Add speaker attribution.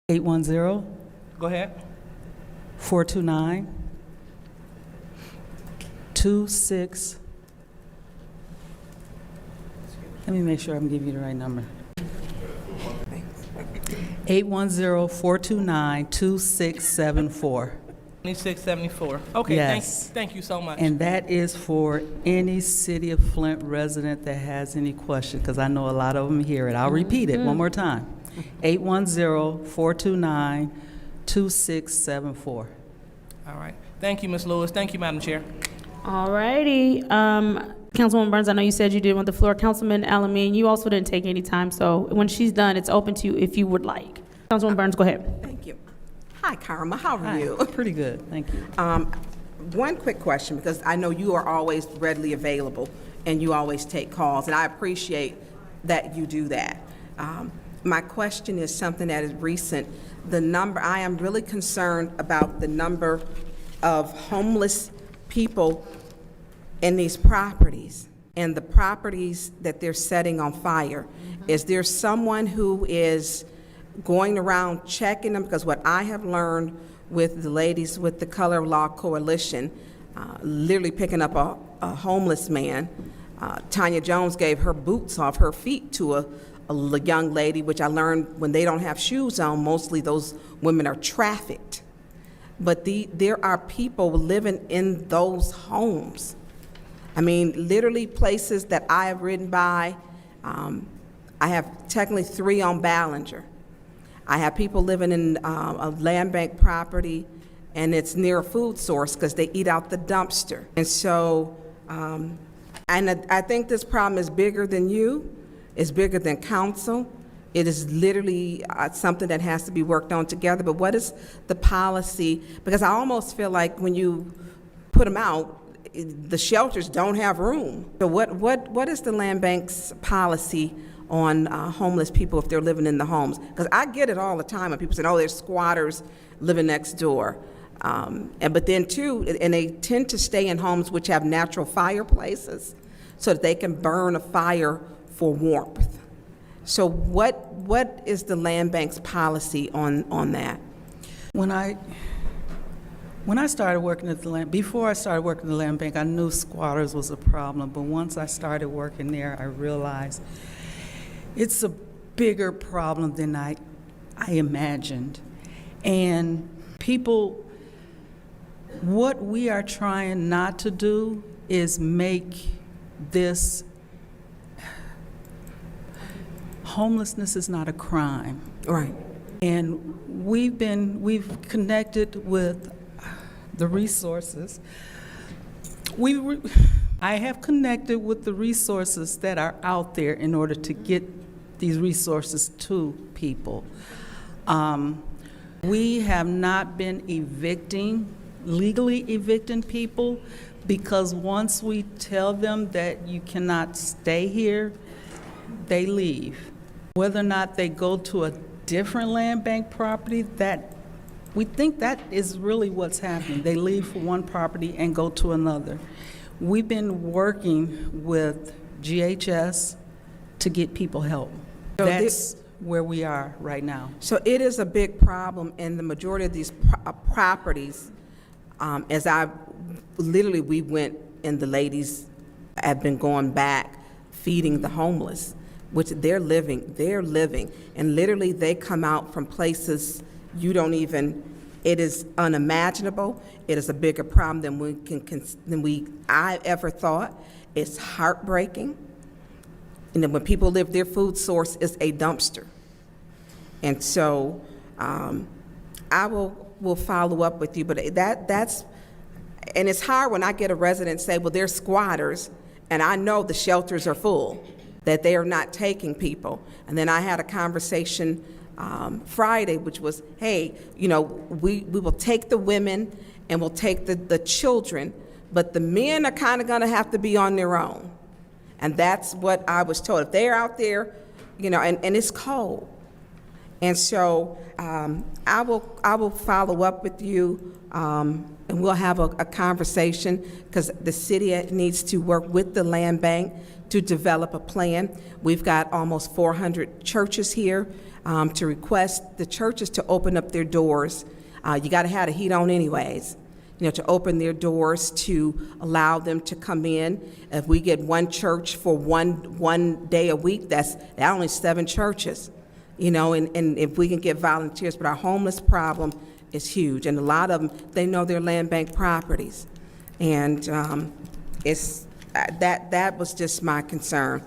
Speaker 1: 810
Speaker 2: Go ahead.
Speaker 1: 429 26. Let me make sure I'm giving you the right number. 810-429-2674.
Speaker 2: 2674. Okay,
Speaker 1: Yes.
Speaker 2: thank you so much.
Speaker 1: And that is for any City of Flint resident that has any question, because I know a lot of them hear it. I'll repeat it one more time. 810-429-2674.
Speaker 2: All right. Thank you, Ms. Lewis. Thank you, Madam Chair.
Speaker 3: All righty. Councilwoman Burns, I know you said you didn't want the floor. Councilman Alameen, you also didn't take any time, so when she's done, it's open to you if you would like. Councilwoman Burns, go ahead.
Speaker 4: Thank you. Hi, Karma. How are
Speaker 1: Hi.
Speaker 4: you?
Speaker 1: Pretty good, thank you.
Speaker 4: One quick question, because I know you are always readily available and you always take calls, and I appreciate that you do that. My question is something that is recent. I am really concerned about the number of homeless people in these properties and the properties that they're setting on fire. Is there someone who is going around checking them? Because what I have learned with the ladies with the Color of Law Coalition, literally picking up a homeless man, Tanya Jones gave her boots off her feet to a young lady, which I learned when they don't have shoes on, mostly those women are trafficked. But there are people living in those homes. I mean, literally places that I have ridden by. I have technically 3 on Ballinger. I have people living in a land bank property, and it's near a food source because they eat out the dumpster. And so, and I think this problem is bigger than you. It's bigger than council. It is literally something that has to be worked on together. But what is the policy? Because I almost feel like when you put them out, the shelters don't have room. So what is the land bank's policy on homeless people if they're living in the homes? Because I get it all the time when people say, oh, there's squatters living next door. But then too, and they tend to stay in homes which have natural fireplaces so that they can burn a fire for warmth. So what is the land bank's policy on that?
Speaker 1: When I started working at the land, before I started working at the land bank, I knew squatters was a problem, but once I started working there, I realized it's a bigger problem than I imagined. And people, what we are trying not to do is make this, homelessness is not a crime.
Speaker 4: Right.
Speaker 1: And we've connected with the resources. I have connected with the resources that are out there in order to get these resources to people. We have not been legally evicting people, because once we tell them that you cannot stay here, they leave. Whether or not they go to a different land bank property, that we think that is really what's happening. They leave for one property and go to another. We've been working with GHS to get people help.
Speaker 4: So
Speaker 1: that's where we are right now.
Speaker 4: So it is a big problem in the majority of these properties. We went, and the ladies have been going back feeding the homeless, which they're living, and literally they come out from places you don't even, it is unimaginable. It is a bigger problem than I ever thought. It's heartbreaking. And then when people live, their food source is a dumpster. And so I will follow up with you, but that's, and it's hard when I get a resident say, well, they're squatters, and I know the shelters are full, that they are not taking people. And then I had a conversation Friday, which was, hey, we will take the women and we'll take the children, but the men are kind of going to have to be on their own. And that's what I was told. If they're out there, and it's cold. And so I will follow up with you, and we'll have a conversation, because the city needs to work with the land bank to develop a plan. We've got almost 400 churches here to request the churches to open up their doors. You got to have the heat on anyways, to open their doors to allow them to come in. If we get one church for one day a week, that's only 7 churches, and if we can get volunteers. But our homeless problem is huge, and a lot of them, they know their land bank properties. And that was just my concern.